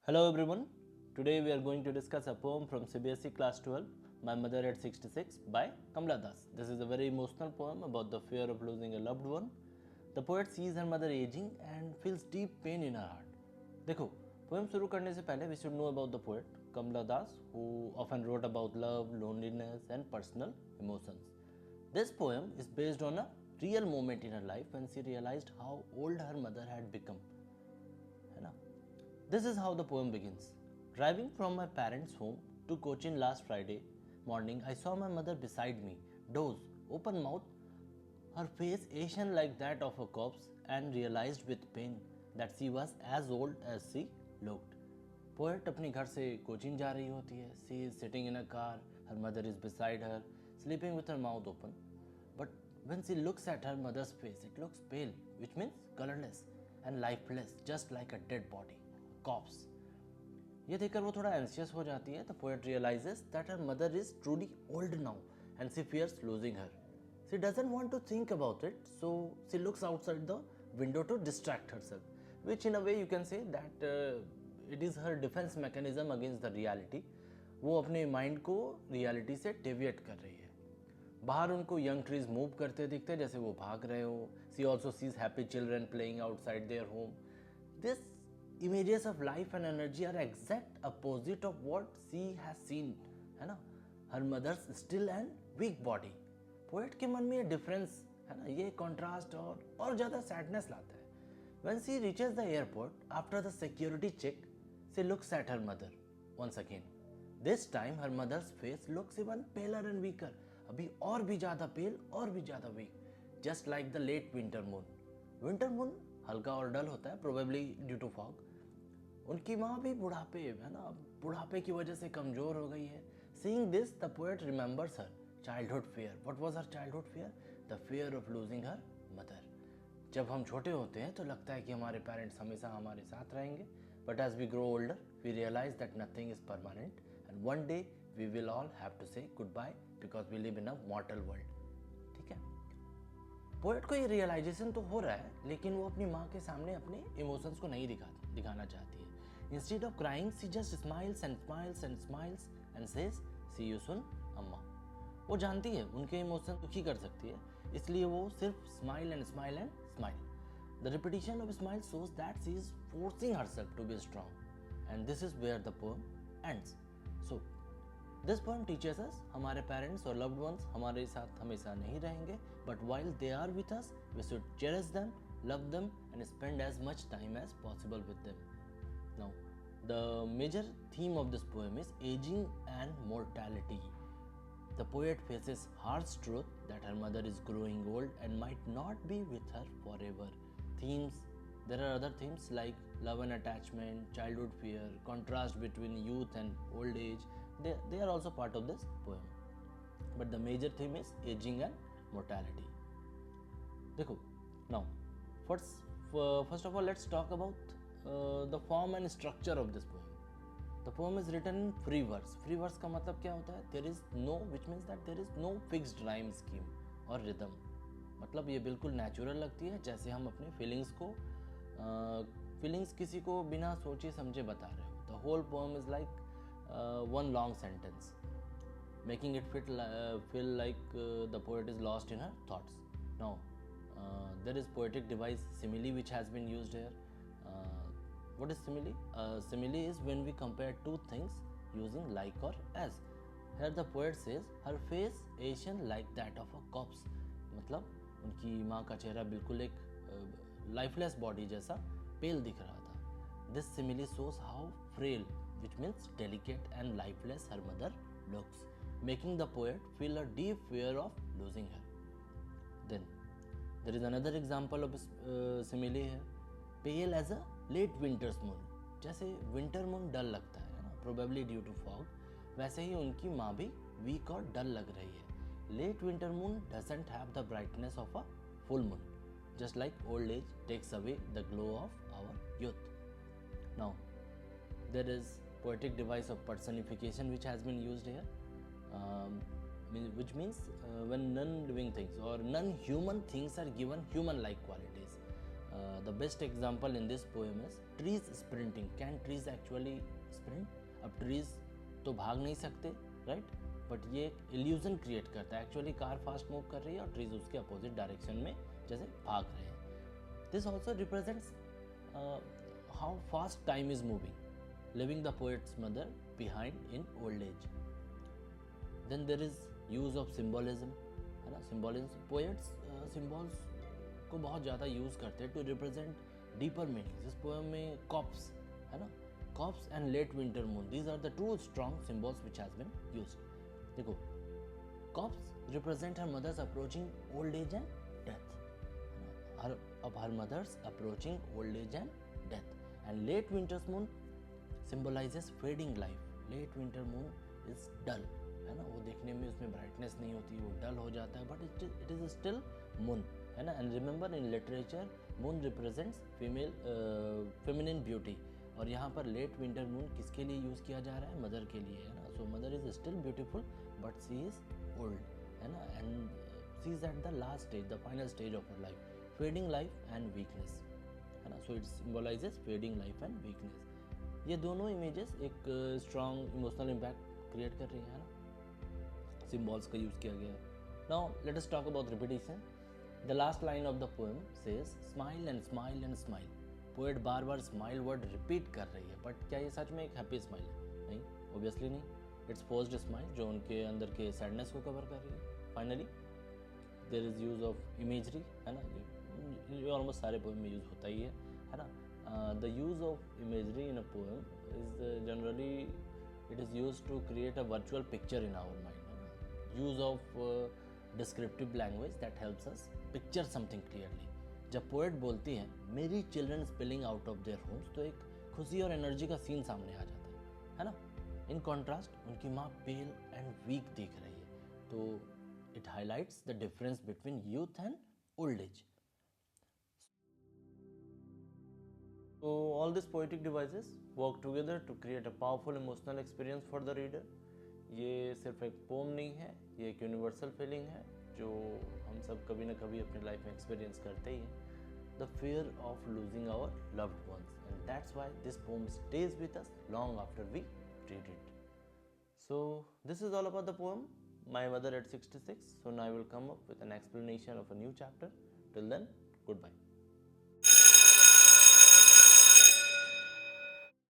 Hello everyone. Today we are going to discuss a poem from CBSE class 12, My Mother at 66 by Kamla Das. This is a very emotional poem about the fear of losing a loved one. The poet sees her mother aging and feels deep pain in her heart. देखो, poem शुरू करने से पहले we should know about the poet Kamla Das, who often wrote about love, loneliness and personal emotions. This poem is based on a real moment in her life when she realized how old her mother had become. है ना? This is how the poem begins. Driving from my parents' home to Cochin last Friday morning, I saw my mother beside me, dozed, open mouth, her face ashen like that of a corpse, and realized with pain that she was as old as she looked. Poet अपने घर से कोचिन जा रही होती है. She is sitting in a car. Her mother is beside her, sleeping with her mouth open. But when she looks at her mother's face, it looks pale, which means colorless and lifeless, just like a dead body. Corpse. ये देखकर वो थोड़ा anxious हो जाती है. The poet realizes that her mother is truly old now and she fears losing her. She doesn't want to think about it, so she looks outside the window to distract herself, which in a way you can say that it is her defense mechanism against the reality. वो अपने mind को reality से deviate कर रही है. बाहर उनको young trees move करते दिखते हैं जैसे वो भाग रहे हो. She also sees happy children playing outside their home. This images of life and energy are exact opposite of what she has seen, है ना, her mother's still and weak body. Poet के मन में ये डिफरेंस है ना, ये contrast और ज़्यादा सैडनेस लाता है. When she reaches the airport after the security check, she looks at her mother once again. This time her mother's face looks even paler and weaker. अभी और भी ज़्यादा पेल और भी ज़्यादा week, just like the late winter moon. Winter moon हल्का और डल होता है, प्रोबेबली ड्यू टू फॉग. उनकी माँ भी बुढ़ापे है ना, बुढ़ापे की वजह से कमज़ोर हो गई है. Seeing this the poet remembers her childhood fear. What was her childhood fear? The fear of losing her mother. जब हम छोटे होते हैं तो लगता है कि हमारे पेरेंट्स हमेशा हमारे साथ रहेंगे, but as we grow older we realise that nothing is permanent and one day we will all have to say goodbye because we live in a mortal world. ठीक है, पोएट को ये realisation तो हो रहा है, लेकिन वो अपनी माँ के सामने अपने इमोशंस को नहीं दिखाना चाहती है. Instead of crying she just smiles and smiles and smiles and says see you soon अम्मा. वो जानती है उनके इमोशन दुखी कर सकती है, इसलिए वो सिर्फ smile and smile and smile. The repetition of smile shows that she is forcing herself to be strong and this is where the poem ends. So this poem teachers us हमारे parents और loved ones हमारे साथ हमेशा नहीं रहेंगे, but while they are with us we should cherish them, love them and spend as much time as possible with them. Now, the major theme of this poem is aging and mortality. The poet faces harsh truth that her mother is growing old and might not be with her forever. Themes, there are other themes like love and attachment, childhood fear, contrast between youth and old age. They are also part of this poem. But the major theme is aging and mortality. देखो, now, first of all, let's talk about the form and structure of this poem. The poem is written in free verse. Free verse का मतलब क्या होता है? There is no, which means that there is no fixed rhyme scheme और rhythm. मतलब ये बिल्कुल natural लगती है, जैसे हम अपने फीलिंग्स किसी को बिना सोचे समझे बता रहे हो. The whole poem is like one long sentence, making it feel like the poet is lost in her thoughts. Now, there is poetic device simile which has been used here. What is simile? Simile is when we compare two things using like or as. Here the poet says her face ashen like that of a corpse. मतलब उनकी माँ का चेहरा बिल्कुल एक lifeless body जैसा पेल दिख रहा था. This simile shows how frail, which means delicate and lifeless, her mother looks, making the poet feel a deep fear of losing her. Then there is another example of simile here. Pale as a late winters moon. जैसे winter moon dull लगता है ना, probably due to fog, वैसे ही उनकी माँ भी week और डल लग रही है. Late winter moon doesn't have the brightness of a full moon, just like old age takes away the glow of our youth. Now there is poetic device of personification which has been used here, which means when non living things or non human things are given human like qualities. The best example in this poem is trees sprinting. Can trees actually sprint? अब trees तो भाग नहीं सकते, right? But ये एक illusion create करता है. Actually car fast move कर रही है और ट्रीज उसके अपोजिट डायरेक्शन में जैसे भाग रहे हैं. This also represents how fast time is moving, leaving the poet's mother behind in old age. Then there is use of symbolism, है ना. सिम्बोलिज्म, पोएट्स सिम्बॉल्स को बहुत ज़्यादा यूज़ करते हैं टू रिप्रेजेंट डीपर मीनिंग्स. इस पोएम में copse, है ना, copse and late winter moon, these are the two strong symbols which has been used. देखो, copse represent her mother's approaching old age and death. अब her mother's approaching old age and death. And late winters moon symbolises fading life. Late winter moon is dull, है ना, वो देखने में उसमें brightness नहीं होती, वो डल हो जाता है, but it is still moon, है ना. And remember, in literature moon represents feminine beauty. और यहाँ पर लेट विंटर मून किसके लिए यूज़ किया जा रहा है? मदर के लिए, है ना. So mother is still beautiful but she is old, है ना. And she is at the last stage, the final stage of her life, fading life and weakness, है ना. So it symbolises fading life and weakness. ये दोनों images एक strong emotional impact create कर रही हैं, है ना. सिम्बॉल्स का यूज़ किया गया है. Now let us talk about repetition. The last line of the poem says smile and smile and smile. Poet bar bar smile word repeat कर रही है, बट क्या ये सच में एक हैप्पी स्माइल है? नहीं, ऑब्वियसली नहीं. इट्स फोर्स्ड स्माइल जो उनके अंदर के सैडनेस को कवर कर रही है. Finally there is use of imagery, है ना. ये ऑलमोस्ट सारे पोएम में यूज होता ही है ना. The use of imagery in a poem is generally it is use to create a virtual picture in our mind, है ना. Use of descriptive language that helps us picture something clearly. जब poet बोलती हैं merry children spilling out of their homes, तो एक खुशी और energy का सीन सामने आ जाता है ना. इन कॉन्ट्रास्ट उनकी माँ पेल एंड वीक दिख रही है, तो it highlights the difference between youth and old age. So all these poetic devices work together to create a powerful emotional experience for the reader. ये सिर्फ एक पोम नहीं है, ये एक यूनिवर्सल फीलिंग है जो हम सब कभी ना कभी अपनी लाइफ में एक्सपीरियंस करते ही हैं. The fear of losing our loved ones, and that's why this poem stays with us long after we read it. So this is all about the poem My Mother at 66. So now I will come up with an explanation of a new chapter. Till then, goodbye.